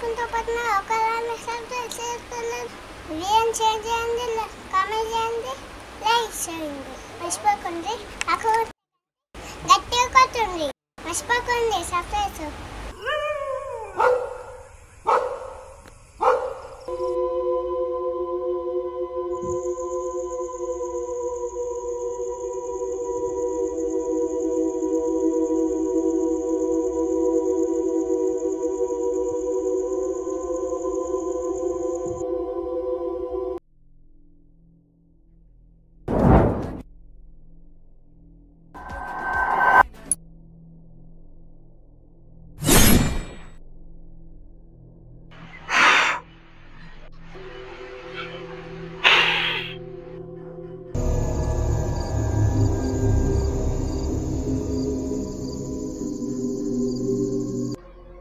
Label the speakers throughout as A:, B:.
A: చేసుకుంటూ పోతున్నా ఒకదాన్ని సబ్స్క్రైబ్ చేసుకోండి, వీడియో షేర్ చేయండి, కామెంట్ చేయండి, లైక్ చేయండి. మర్చిపోకండి గట్టిగా కొట్టండి, మర్చిపోకండి సబ్స్క్రైబ్.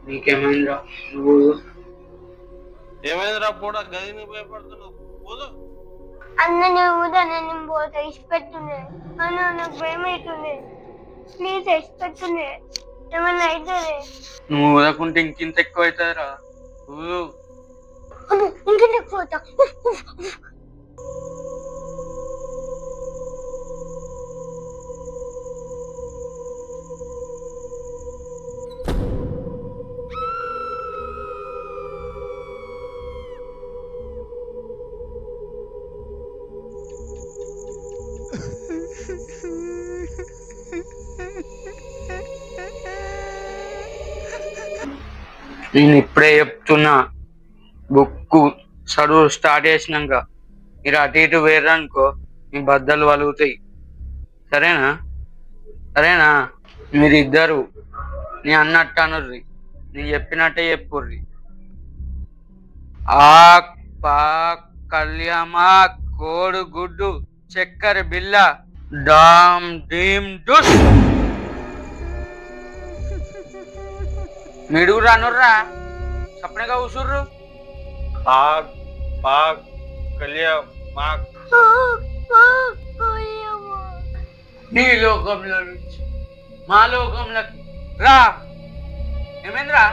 B: నీకేమైందిరా?
C: ఏమైందిరా? పోడా గదిని భయపడుతున్నావు. పోదు
A: అన్న నువ్వు నేను పోతా ఇష్టపెట్టుండే అన్న, నాకు భయం అవుతుంది, ప్లీజ్ ఇష్టపెట్టుండే, ఏమన్నా అవుతుంది.
B: నువ్వు ఊదకుంటే ఇంకింత ఎక్కువ అవుతుందిరా.
A: ఇంకెంత పోతా.
B: నేను ఇప్పుడే చెప్తున్నా, బుక్ చదువు స్టార్ట్ చేసినాక మీరు అటు ఇటు వేరనుకో మీ బద్దలు వలుగుతాయి. సరేనా? సరేనా? మీరిద్దరు నీ అన్నట్టు అనుర్రి, నేను చెప్పినట్టే చెప్పుర్రి. ఆక్ పాక్ కళ్యామా కోడు గుడ్డు చక్కెర బిల్ల డామ్ డీమ్ డుస్. మిడుగురు అనుర్రా, సపనగా ఉసుర్రు.
C: ఆగ్ పాగ్ కళ్యా మాగ్.
B: నీ లోకంలో నుంచి మా లోకంలోకి రా. ఏమైందిరా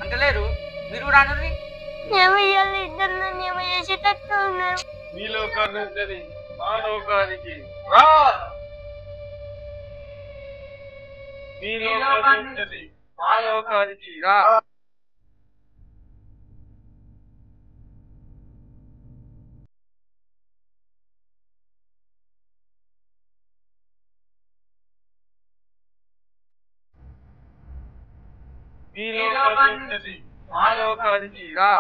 B: అంటలేరు? మీరు కూడా అనుర్రి.
A: ఏమయ్యాలి, ఇద్దరు నన్ను ఏమో చేసేటట్టు ఉన్నారు.
C: నీ లోకాన్ని నుంచి మా లోకానికి రా. నీ లోకాన్ని నుంచి మా లోకానికి రా. నీ లోకాన్ని నుంచి మా లోకానికి రా.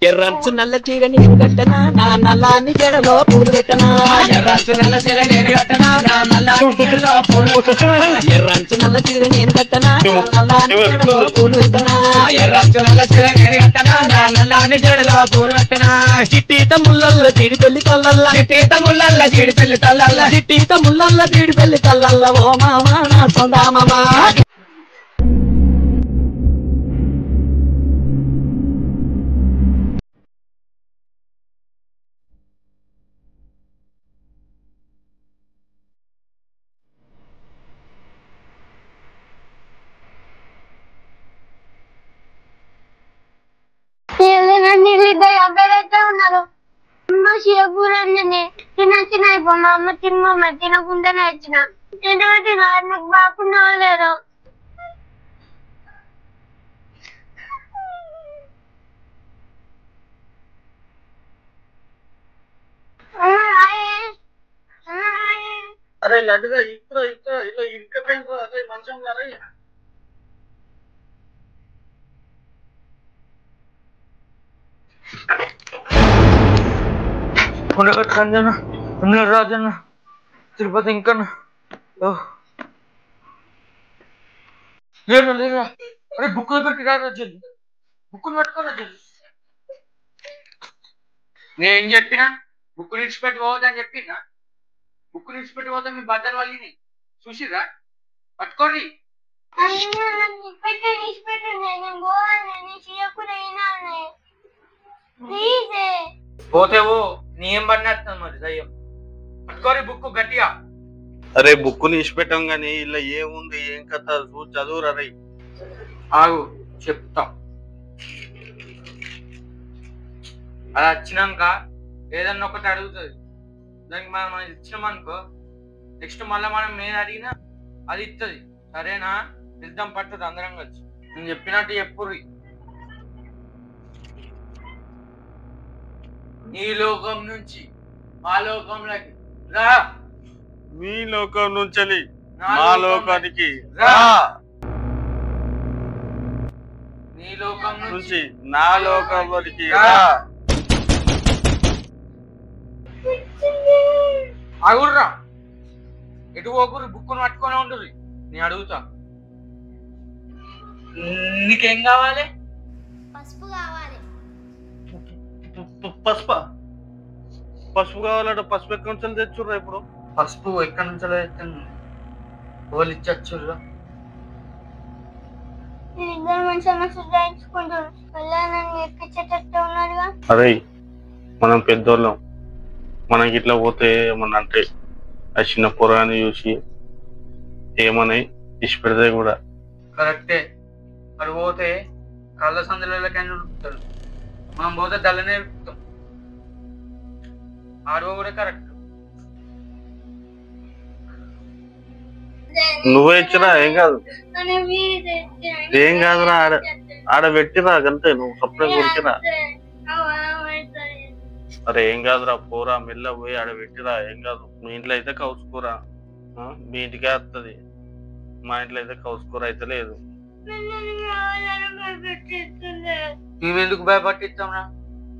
D: ఎర్రంచు నల్ల చీర నేను కట్టనా, నా నల్లాని జడలో పూలు పెట్టనా. ఎర్రంచు నల్ల చీర నేను కట్టనా, నా నల్లాని జడలో పూలు పెట్టనా. ఎర్రంచు నల్ల చీర నేను కట్టనా, నా నల్లాని జడలో పూలు పెట్టనా. ఎర్రంచు నల్ల చీర నేను కట్టనా, నా నల్లాని జడలో పూలు పెట్టనా. చిట్టీత ముల్లల్ల చీడి పెళ్లి తల్లల్ల, చిట్టీత ముల్లల్ల చీడి పెళ్లి తల్లల్ల, చిట్టీత ముల్లల్ల చీడి పెళ్లి తల్లల్ల. ఓ మామా నా సొందా మామా.
A: వీళ్ళిద్దరు అబ్బాయిలైతే ఉన్నారు. అమ్మ చీరకూరని తిన అయిపో, మా అమ్మ తినమ్మ తినకుండానే వచ్చిన తిన నాకు బాగున్నా లేదు.
C: అరే లడ్డుగా ఇక్కడ ఇక్కడ ఇలా ఇంకా అరే మంచం అరే
B: కొండగట్టు సంజన, రాజన్న, తిరుపతి ఇంకన్నా లేరా లేరా. అరే బుక్ దగ్గరికి రారా జల్లి, బుక్కులు పట్టుకోరా జల్లి. నేనేం చెప్పినా బుక్ విడిచిపెట్టి పోవద్దని చెప్పినా. బుక్ విడిచిపెట్టి పోతే మీ బద్దలు వాళ్ళని చూసిరా, పట్టుకోండి. పోతేవో నీ ఏం పడినట్టు మరి దయ్యం. పట్టుకోరి బుక్ గట్టిగా.
C: అరే బుక్ ని ఇచ్చిపెట్టాం గానీ ఇలా ఏముంది ఏం కథ చదువురా.
B: ఆగు చెప్తాం. అది వచ్చినాక ఏదన్నా ఒకటి అడుగుతుంది, దానికి మనం ఇచ్చినామనుకో నెక్స్ట్ మళ్ళీ మనం నేను అడిగినా అది ఇస్తుంది. సరేనా? ఇద్దాం పట్టుది అందరం కలిసి. నేను చెప్పినట్టు చెప్పుర్రి. ఈ లోకం నుంచి మా లోకంలోకి రా.
C: మీ లోకం నుంచి మా లోకానికి
B: రా. నీ లోకం
C: నుంచి నా లోకానికి రా.
B: అగుర్రా, ఎటు పోకుర్రి, బుక్కును పట్టుకొని ఉండుర్రి. నేను అడుగుతా, నీకేం కావాలి?
A: పసుపు కావాలి.
C: పసుపు కావాలంటే పసుపు ఎక్కడి నుంచి తెచ్చుర్రా? ఇప్పుడు
B: పసుపు ఎక్కడి నుంచి తెస్తాను? వాళ్ళు ఇచ్చొచ్చుర్రా.
A: ఇద్దరు మంచిగా సుధాయించుకుంటారు. నన్ను ఎక్కించేటట్టు ఉన్నారుగా.
C: అరే మనం పెద్దోళ్ళం, మనకి ఇట్లా పోతే ఏమన్నా అంటే ఆ చిన్న పొరాన్ని చూసి ఏమని ఇచ్చి పెడితే కూడా
B: కరెక్టే. అటు పోతే కళ్ళ సందులకైనా ఉరుకుతాడు, మనం పోతే దళ్ళనే ఉరుకుతాం. ఆడవ కూడా కరెక్ట్.
C: నువ్వే ఇచ్చినా ఏం కాదు, ఏం కాదురా. ఆడ పెట్టిరా అంతే, నువ్వు సపరేట్ కొరికిరా. అరే ఏం కాదురా, పోరా మెల్ల పోయి ఆడ పెట్టిరా, ఏం కాదు. మీ ఇంట్లో అయితే కౌసుకోరా, మీ ఇంటికే వస్తుంది. మా ఇంట్లో అయితే కౌసుకోర అయితే లేదు.
B: మేమెందుకు భయపట్టిస్తాంరా?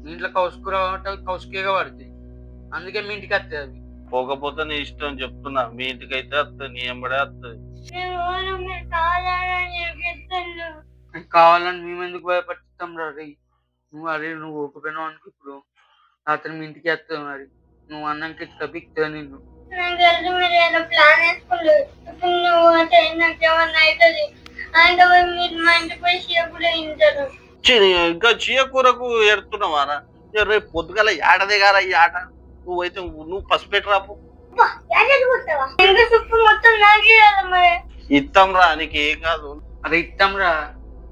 B: మీ ఇంట్లో కౌసుకూర కౌసుకేగా పడుతుంది, అందుకే మీ ఇంటికి వస్తుంది. అవి
C: పోకపోతే నీ ఇష్టం చెప్తున్నా, మీ ఇంటికి అయితే వస్తుంది, నీ ఎంబడే వస్తుంది.
B: కావాలని మేమెందుకు భయపట్టిస్తాం రా? రే నువ్వు అరే నువ్వు ఓకపోయినావు అనుకో, ఇప్పుడు రాత్రి మీ ఇంటికి వస్తావు. మరి నువ్వు అన్నంకి తప్పిస్తా నిన్ను.
A: ప్లాన్ వేసుకోలేదు. నువ్వు అంటే నాకేమన్నా అవుతుంది అంటే మీరు మా ఇంటికి పోయి చీర కూడా ఇంటారు.
C: ఇంకా చీయకూరకు ఎడుతున్నావారా? రేపు పొద్దుగల ఏడదే గారా ఈ ఆట. నువ్వైతే నువ్వు పసుపు పెట్టి రాపు.
A: మొత్తం నాకే కదా మరి.
C: ఇస్తాం రా, నీకు ఏం కాదు.
B: అరే ఇస్తాం రా,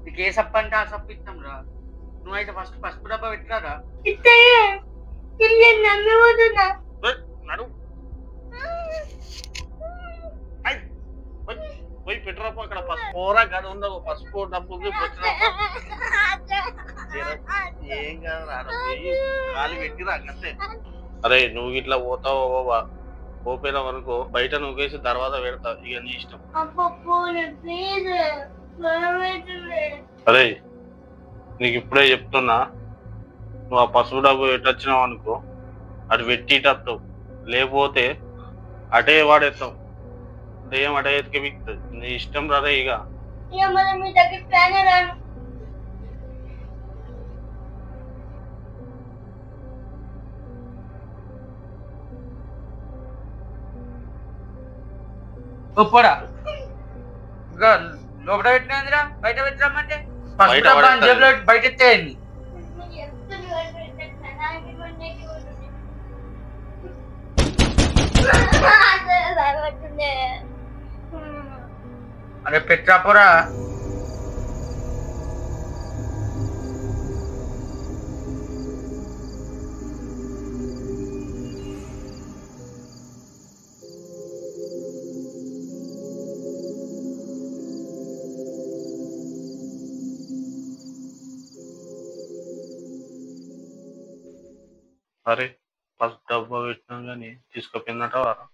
B: నీకు ఏ సప్పు అంటే ఆ సప్పు ఇస్తాం రా. నువ్వైతే ఫస్ట్ పసుపు డబ్బా పెట్టిరారా.
A: నమ్మి పోతున్నా.
C: పోయి పెట్టరాపు అక్కడ పసుపు పోరా గడ ఉండవు, పసుపు డబ్బు ఏం కాదు గాలి పెట్టిరా అంతే. అరే నువ్వు ఇట్లా పోతావు బాబా, పోపోయిన వరకు బయట నువ్వేసి తర్వాత పెడతావు, ఇక నీ ఇష్టం. అరే నీకు ఇప్పుడే చెప్తున్నా, నువ్వు ఆ పసుపు డబ్బు పెట్టొచ్చినావు అనుకో, అటు పెట్టిటస్తావు, లేకపోతే అటే వాడేస్తావు. దయ్యం అటే ఎత్తుకే మిక్కుతుంది, నీ ఇష్టం రాదే. ఇక
A: మీ దగ్గర ప్లాన్ రాను.
B: ఒప్పడా ఇంకా లోపల పెట్టినందిరా, బయట పెట్టిరామంటే బయట ఎత్తేయండి. అరే పెట్టరాపోరా.
C: అరే పసుపు డబ్బా పెట్టినా కానీ తీసుకుపోయిందట వారా.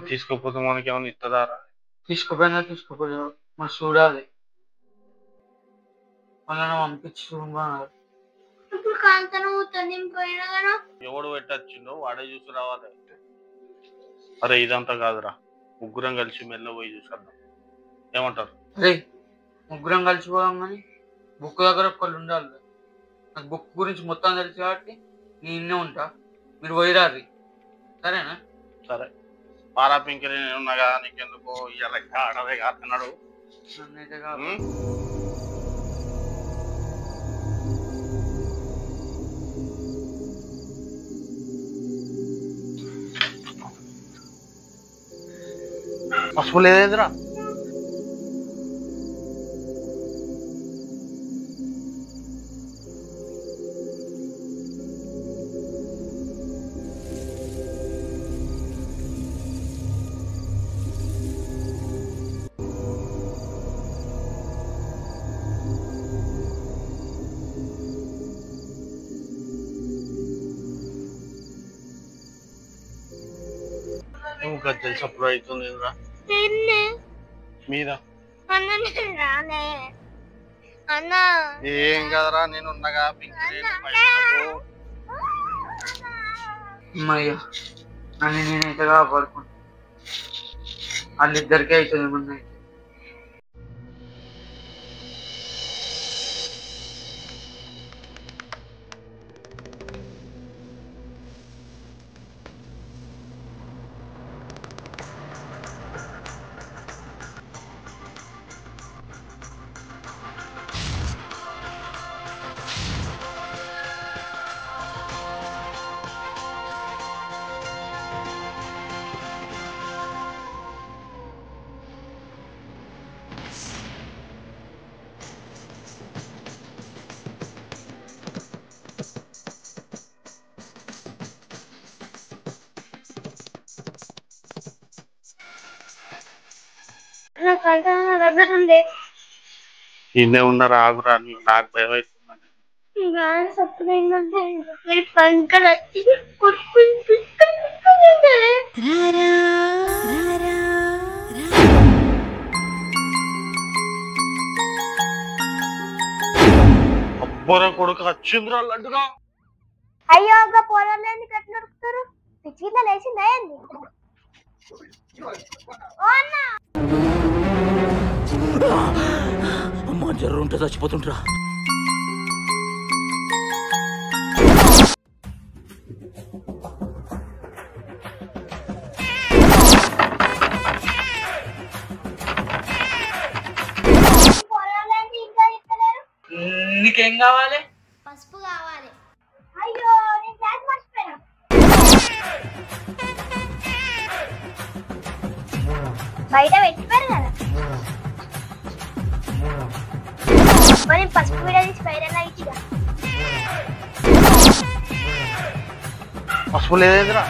C: తీసుకోపోతే మనకి ఏమైనా ఇస్తుందారా?
B: తీసుకోపోయినా మరి చూడాలి. మళ్ళీ పంపించి చూడమన్నారు.
C: ఎవడు పెట్టొచ్చిండో వాడే చూసి రావాలి. అరే ఇదంతా కాదురా, ముగ్గురం కలిసి మెల్ల పోయి చూసేద్దాం, ఏమంటారు?
B: అరే ముగ్గురం కలిసిపోదాం కానీ బుక్ దగ్గర ఒక్కళ్ళు ఉండాలి. నాకు బుక్ గురించి మొత్తం తెలుసు కాబట్టి నేను ఇన్నే ఉంటా, మీరు పోయిరారి. సరేనా?
C: సరే పారా పింకి ఉన్నా కదా, నీకెందుకు ఇలా ఆడదే కాస్తున్నాడు.
B: నన్నైతే కాదు.
C: పసుపు లేదేంద్రా? ఇంకా తెలిసప్పుడు అవుతుంది మీద ఏం కదరా, నేను ఉన్నగా.
B: అమ్మయ్యా అని నేనైతే కాపాడుకుంటా. వాళ్ళిద్దరికీ అవుతుంది ముందు.
A: దగ్గర ఉంది.
C: ఇన్నే ఉన్నారా? ఆగురా, నాకు భయం అవుతుంది. అబ్బోరా కొడుకు వచ్చిందిరా లడ్డుగా.
A: అయ్యో ఒక పొలంలో కట్టు నడుపుతారు. పిచ్చిలో లేచిందా ఏంది?
D: అమ్మా జ్వరం ఉంటే చచ్చిపోతుంటరా.
B: నీకేం కావాలి?
A: పసుపు కావాలి. అయ్యో నేను గ్యాస్ మర్చిపోయినా. బయట పెట్టిపోయారు కదా. మరి పసుపు కూడా తీసి బయట లైట్గా.
C: పసుపు లేదేంద్రా?